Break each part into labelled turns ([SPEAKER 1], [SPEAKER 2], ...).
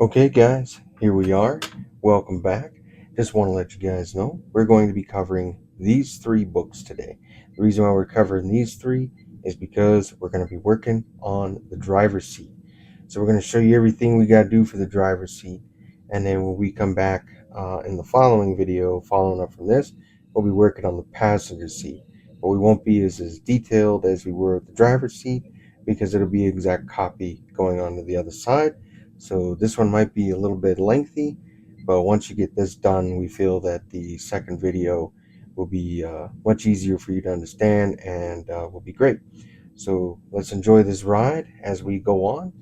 [SPEAKER 1] Okay, guys, here we are. Welcome back. Just want to let you guys know we're going to be covering these three books today. The reason why we're covering these three is because we're going to be working on the driver's seat. So we're going to show you everything we got to do for the driver's seat, and then when we come back in the following video, following up from this, we'll be working on the passenger seat. But we won't be as detailed as we were with the driver's seat because it'll be an exact copy going on to the other side. So this one might be a little bit lengthy, but once you get this done, we feel that the second video will be much easier for you to understand and will be great. So let's enjoy this ride as we go on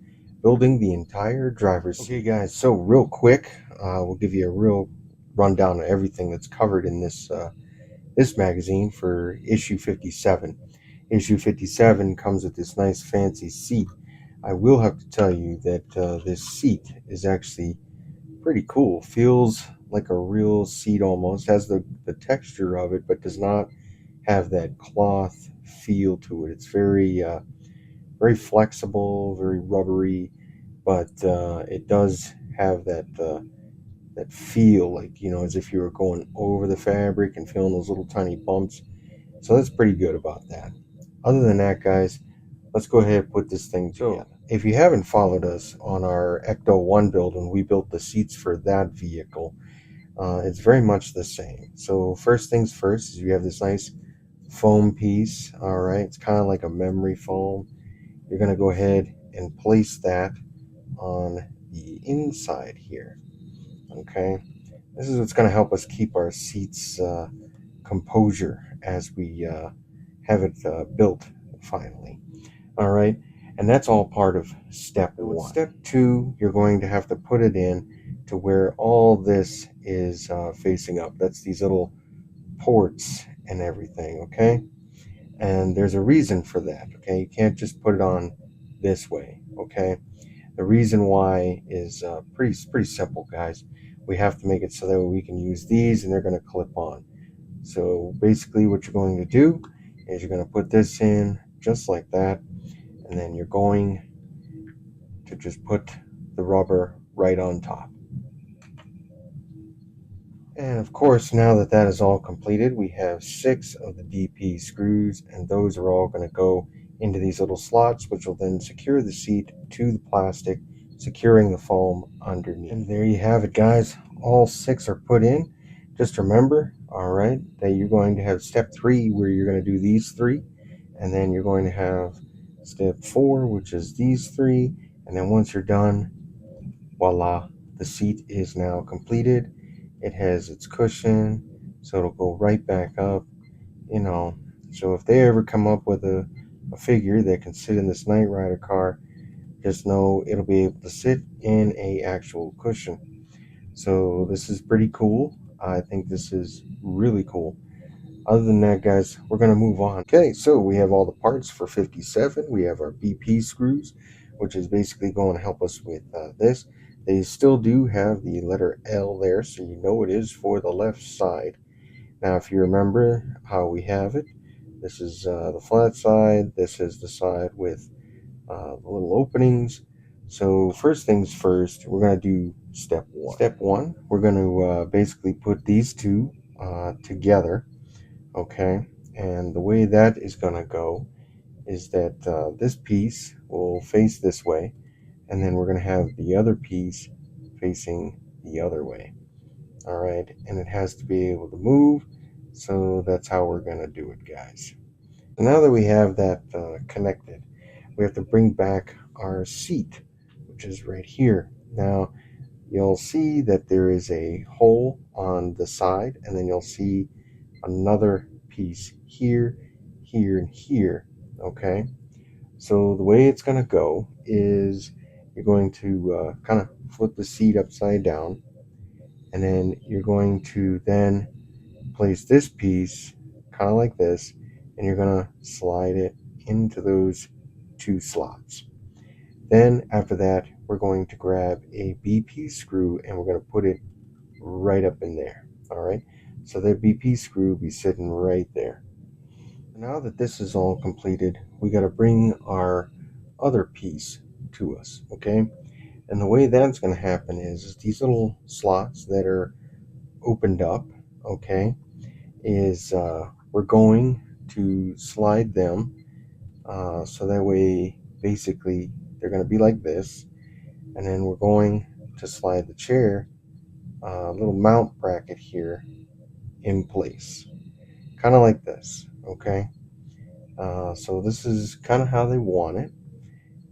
[SPEAKER 1] building the entire driver's seat. Okay, guys, so real quick, we'll give you a real rundown of everything that's covered in this magazine for issue 57. Issue 57 comes with this nice fancy seat. I will have to tell you that this seat is actually pretty cool. Feels like a real seat almost. Has the texture of it, but does not have that cloth feel to it. It's very flexible, very rubbery, but it does have that feel, like, as if you were going over the fabric and feeling those little tiny bumps. So that's pretty good about that. Other than that, guys, let's go ahead and put this thing together. So, if you haven't followed us on our Ecto 1 build when we built the seats for that vehicle, it's very much the same. So first things first is you have this nice foam piece. All right, it's kind of like a memory foam. You're going to go ahead and place that on the inside here. Okay, this is what's going to help us keep our seats composure as we have it built finally. All right, and that's all part of step one. Step two, you're going to have to put it in to where all this is facing up. That's these little ports and everything, okay? And there's a reason for that, okay? You can't just put it on this way, okay? The reason why is pretty simple, guys. We have to make it so that we can use these and they're going to clip on. So basically what you're going to do is you're going to put this in just like that, and then you're going to just put the rubber right on top. And of course, now that that is all completed, we have 6 of the DP screws, and those are all going to go into these little slots, which will then secure the seat to the plastic, securing the foam underneath. And there you have it, guys. All 6 are put in. Just remember, all right, that you're going to have step 3 where you're going to do these 3, and then you're going to have step 4, which is these 3, and then once you're done, voila, the seat is now completed. It has its cushion, so it'll go right back up, you know. So if they ever come up with a figure that can sit in this Knight Rider car, just know it'll be able to sit in a actual cushion. So this is pretty cool. I think this is really cool. Other than that, guys, we're going to move on. Okay, so we have all the parts for 57. We have our BP screws, which is basically going to help us with this. They still do have the letter L there, so you know it is for the left side. Now, if you remember how we have it, this is the flat side. This is the side with the little openings. So first things first, we're going to do step one. Step one, we're going to basically put these two together. Okay, and the way that is going to go is that this piece will face this way, and then we're going to have the other piece facing the other way. All right, and it has to be able to move, so that's how we're going to do it, guys. So now that we have that connected, we have to bring back our seat, which is right here. Now you'll see that there is a hole on the side, and then you'll see another piece here, here, and here. Okay, so the way it's going to go is you're going to kind of flip the seat upside down, and then you're going to then place this piece kind of like this, and you're going to slide it into those 2 slots. Then after that, we're going to grab a BP screw and we're going to put it right up in there. All right, so the BP screw will be sitting right there. Now that this is all completed, we got to bring our other piece to us. Okay, And the way that's going to happen is these little slots that are opened up, okay, is we're going to slide them so that way basically they're going to be like this, and then we're going to slide the chair little mount bracket here in place, kind of like this, okay. So this is kind of how they want it.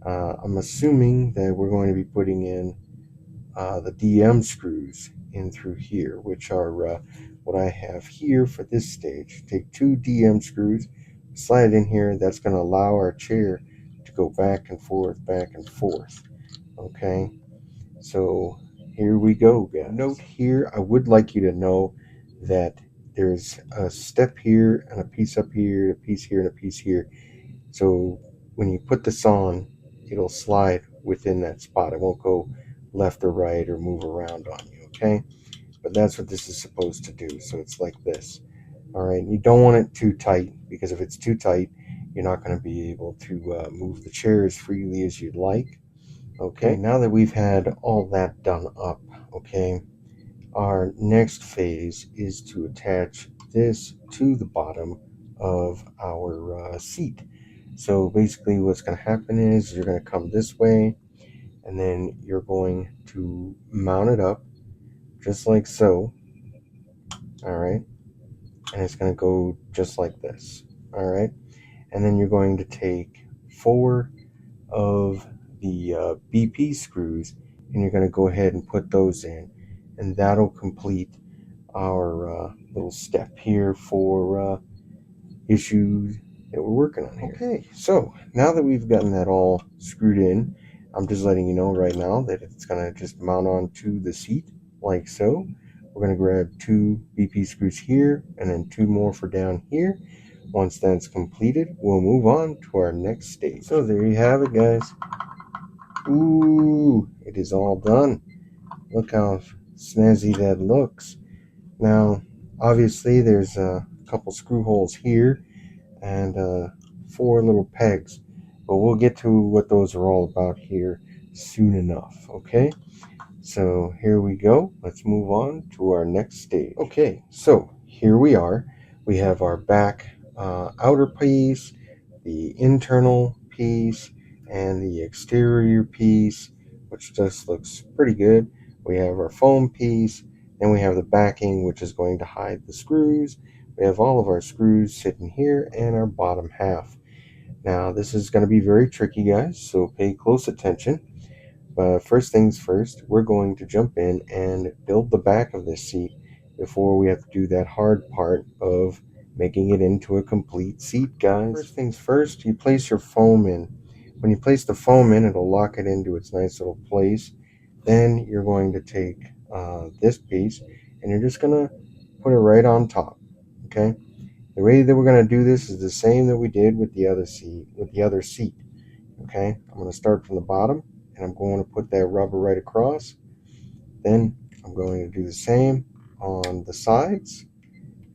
[SPEAKER 1] I'm assuming that we're going to be putting in the DM screws in through here, which are what I have here for this stage. Take two DM screws, slide it in here. That's going to allow our chair to go back and forth, okay. So here we go, guys. Note here, I would like you to know that there's a step here and a piece up here, a piece here and a piece here. So when you put this on, it'll slide within that spot. It won't go left or right or move around on you, okay? But that's what this is supposed to do. So it's like this. All right, you don't want it too tight, because if it's too tight, you're not going to be able to move the chair as freely as you'd like. Okay, now that we've had all that done up, okay, our next phase is to attach this to the bottom of our seat. So basically what's going to happen is you're going to come this way, and then you're going to mount it up just like so. All right, and it's going to go just like this. All right, and then you're going to take 4 of the BP screws, and you're going to go ahead and put those in, and that'll complete our little step here for issues that we're working on here. Okay, so now that we've gotten that all screwed in, I'm just letting you know right now that it's going to just mount onto the seat like so. We're going to grab 2 BP screws here and then 2 more for down here. Once that's completed, we'll move on to our next stage. So there you have it, guys. Ooh, it is all done. Look how snazzy that looks. Now, obviously, there's a couple screw holes here and 4 little pegs, but we'll get to what those are all about here soon enough, okay? So here we go. Let's move on to our next stage. Okay, so here we are. We have our back outer piece, the internal piece, and the exterior piece, which just looks pretty good. We have our foam piece, and we have the backing, which is going to hide the screws. We have all of our screws sitting here and our bottom half. Now, this is going to be very tricky, guys, so pay close attention. But first things first, we're going to jump in and build the back of this seat before we have to do that hard part of making it into a complete seat, guys. First things first, you place your foam in. When you place the foam in, it'll lock it into its nice little place. Then you're going to take this piece and you're just going to put it right on top, okay? The way that we're going to do this is the same that we did with the other seat. Okay, I'm going to start from the bottom, and I'm going to put that rubber right across. Then I'm going to do the same on the sides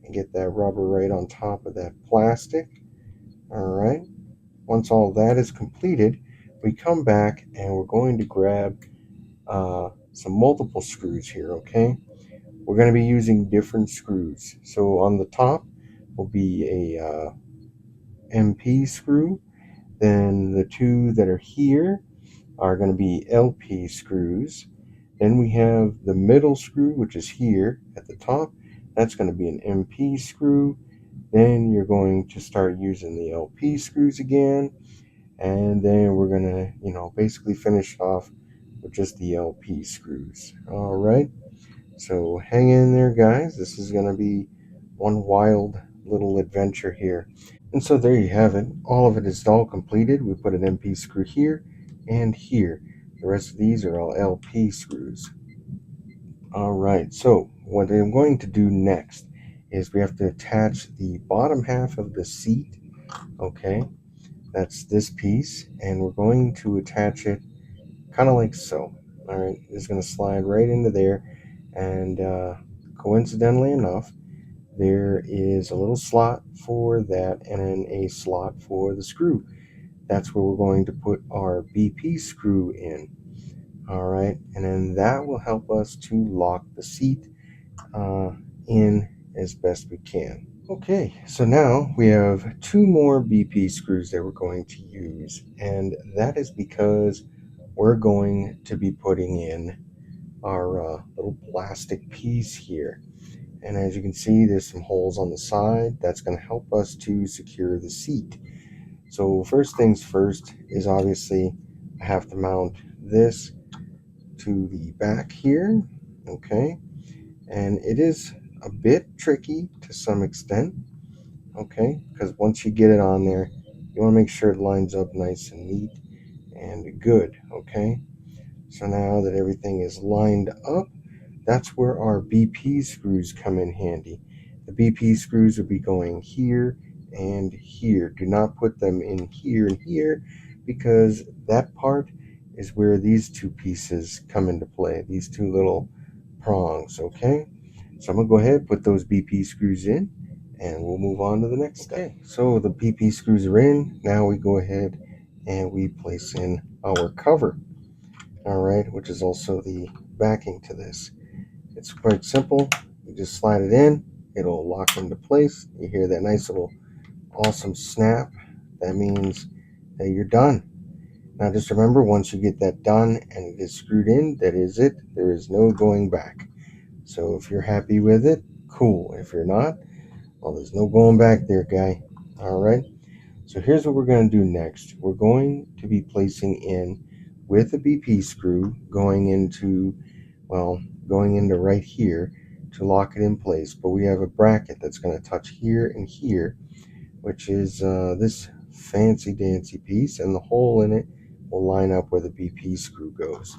[SPEAKER 1] and get that rubber right on top of that plastic. All right, once all that is completed, we come back and we're going to grab some multiple screws here, okay? We're going to be using different screws. So on the top will be a MP screw. Then the 2 that are here are going to be LP screws. Then we have the middle screw, which is here at the top. That's going to be an MP screw. Then you're going to start using the LP screws again. And then we're going to, basically finish off with just the LP screws. All right. So hang in there, guys. This is going to be one wild little adventure here. And so there you have it. All of it is all completed. We put an MP screw here and here. The rest of these are all LP screws. All right, so what I'm going to do next is we have to attach the bottom half of the seat. Okay, that's this piece, and we're going to attach it kind of like so. All right, it's going to slide right into there, and coincidentally enough, there is a little slot for that and then a slot for the screw. That's where we're going to put our BP screw in. All right, and then that will help us to lock the seat in as best we can. Okay, so now we have two more BP screws that we're going to use, and that is because we're going to be putting in our little plastic piece here. And as you can see, there's some holes on the side. That's going to help us to secure the seat. So first things first is obviously I have to mount this to the back here, okay? And it is a bit tricky to some extent, okay? Because once you get it on there, you want to make sure it lines up nice and neat and good, okay? So now that everything is lined up, that's where our BP screws come in handy. The BP screws will be going here and here. Do not put them in here and here, because that part is where these two pieces come into play, these two little prongs, okay? So I'm going to go ahead and put those BP screws in, and we'll move on to the next step. Okay, so the BP screws are in. Now we go ahead and we place in our cover, all right, which is also the backing to this. It's quite simple. You just slide it in, it'll lock into place. You hear that nice little awesome snap. That means that you're done. Now just remember, once you get that done and it is screwed in, that is it. There is no going back. So if you're happy with it, cool. If you're not, well, there's no going back there, guy. All right. So here's what we're going to do next. We're going to be placing in with a BP screw going into right here to lock it in place. But we have a bracket that's going to touch here and here, which is this fancy dancy piece, and the hole in it will line up where the BP screw goes.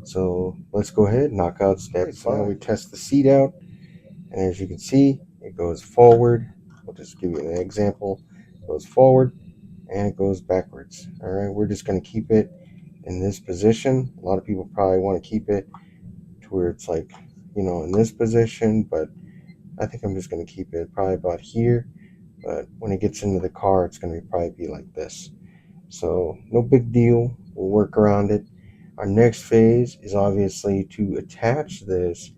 [SPEAKER 1] So let's go ahead and knock out step 5. Now we test the seat out, and as you can see, it goes forward. I'll just give you an example. It goes forward and it goes backwards. All right, we're just going to keep it in this position. A lot of people probably want to keep it to where it's like, in this position, but I think I'm just going to keep it probably about here. But when it gets into the car, it's going to probably be like this. So no big deal. We'll work around it. Our next phase is obviously to attach this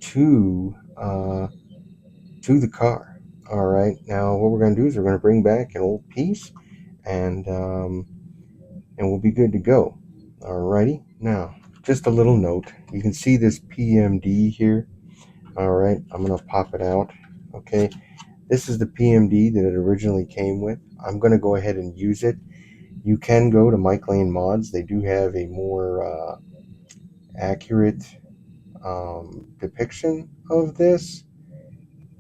[SPEAKER 1] to the car. All right. Now what we're going to do is we're going to bring back an old piece, and we'll be good to go. Alrighty. Now, just a little note. You can see this PMD here. All right. I'm going to pop it out. Okay. This is the PMD that it originally came with. I'm going to go ahead and use it. You can go to Mike Lane Mods. They do have a more accurate depiction of this,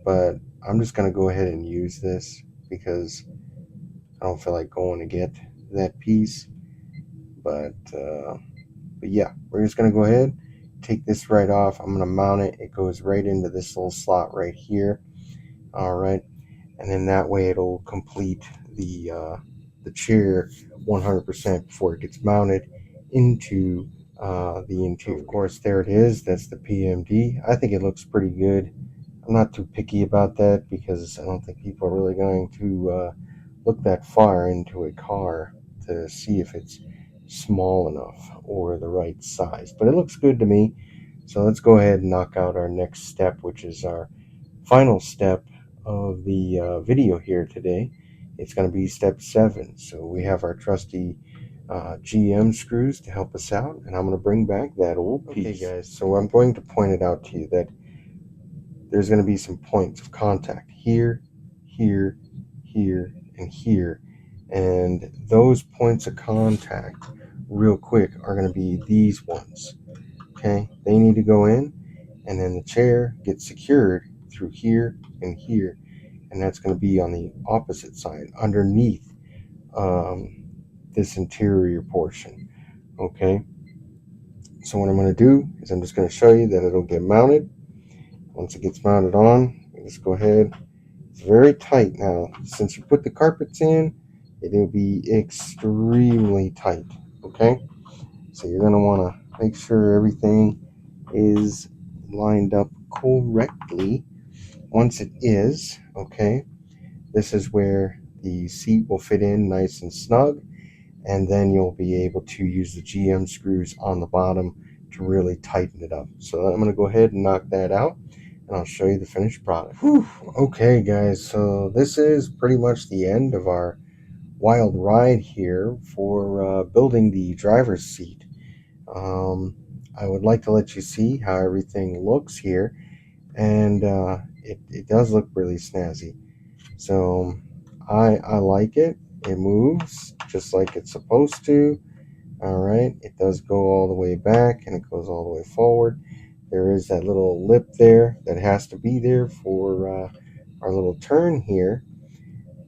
[SPEAKER 1] but I'm just going to go ahead and use this because I don't feel like going to get that piece. But yeah, we're just going to go ahead, take this right off. I'm going to mount it. It goes right into this little slot right here. All right. And then that way it'll complete the chair 100% before it gets mounted into the interior. Of course, there it is. That's the PMD. I think it looks pretty good. I'm not too picky about that because I don't think people are really going to look that far into a car to see if it's small enough or the right size. But it looks good to me. So let's go ahead and knock out our next step, which is our final step of the video here today. It's going to be step 7. So we have our trusty GM screws to help us out, and I'm going to bring back that old piece. Okay, guys, so I'm going to point it out to you that there's going to be some points of contact here, here, here, and here. And those points of contact, real quick, are going to be these ones. Okay, they need to go in, and then the chair gets secured through here and here, and that's going to be on the opposite side, underneath this interior portion. Okay, so what I'm going to do is I'm just going to show you that it'll get mounted. Once it gets mounted on, just go ahead. It's very tight now. Since you put the carpets in, it'll be extremely tight. Okay, so you're going to want to make sure everything is lined up correctly. Once it is, okay, this is where the seat will fit in nice and snug, and then you'll be able to use the GM screws on the bottom to really tighten it up. So I'm going to go ahead and knock that out, and I'll show you the finished product. Whew. Okay guys, so this is pretty much the end of our wild ride here for building the driver's seat. I would like to let you see how everything looks here, and it does look really snazzy. So I like it. It moves just like it's supposed to. All right, it does go all the way back and it goes all the way forward. There is that little lip there that has to be there for our little turn here.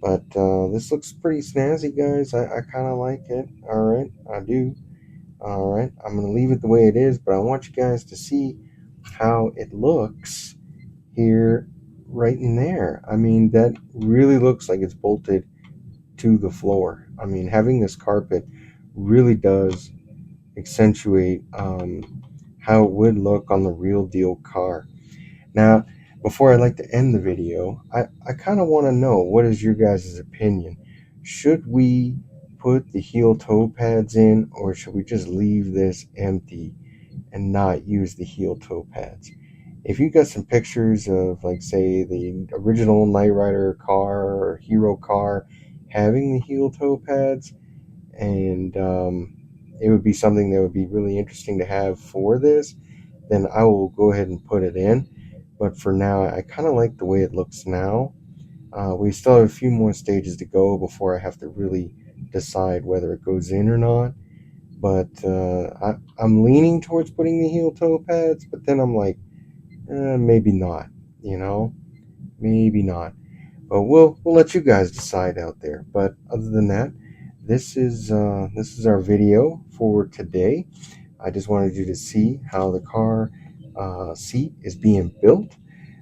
[SPEAKER 1] But this looks pretty snazzy, guys. I kind of like it. All right, I do. All right, I'm going to leave it the way it is, but I want you guys to see how it looks here, right in there. I mean, that really looks like it's bolted to the floor. I mean, having this carpet really does accentuate how it would look on the real deal car. Now, before I like to end the video, I kind of want to know, what is your guys' opinion? Should we put the heel toe pads in, or should we just leave this empty and not use the heel toe pads? If you got some pictures of, like, say, the original Knight Rider car or Hero car having the heel toe pads, and it would be something that would be really interesting to have for this, then I will go ahead and put it in. But for now, I kind of like the way it looks now. We still have a few more stages to go before I have to really decide whether it goes in or not. But I'm leaning towards putting the heel toe pads, but then I'm like, maybe not, you know, maybe not. But we'll let you guys decide out there. But other than that, this is our video for today. I just wanted you to see how the car seat is being built.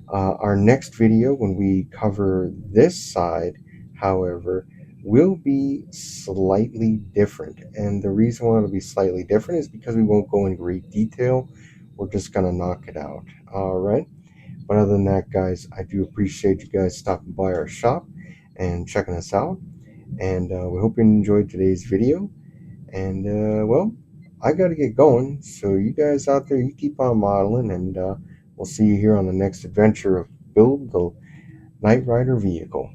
[SPEAKER 1] Our next video, when we cover this side, however, will be slightly different. And the reason why it'll be slightly different is because we won't go in great detail. We're just going to knock it out. All right. But other than that, guys, I do appreciate you guys stopping by our shop and checking us out. And we hope you enjoyed today's video. And, well, I got to get going. So you guys out there, you keep on modeling, and we'll see you here on the next adventure of Build the Knight Rider vehicle.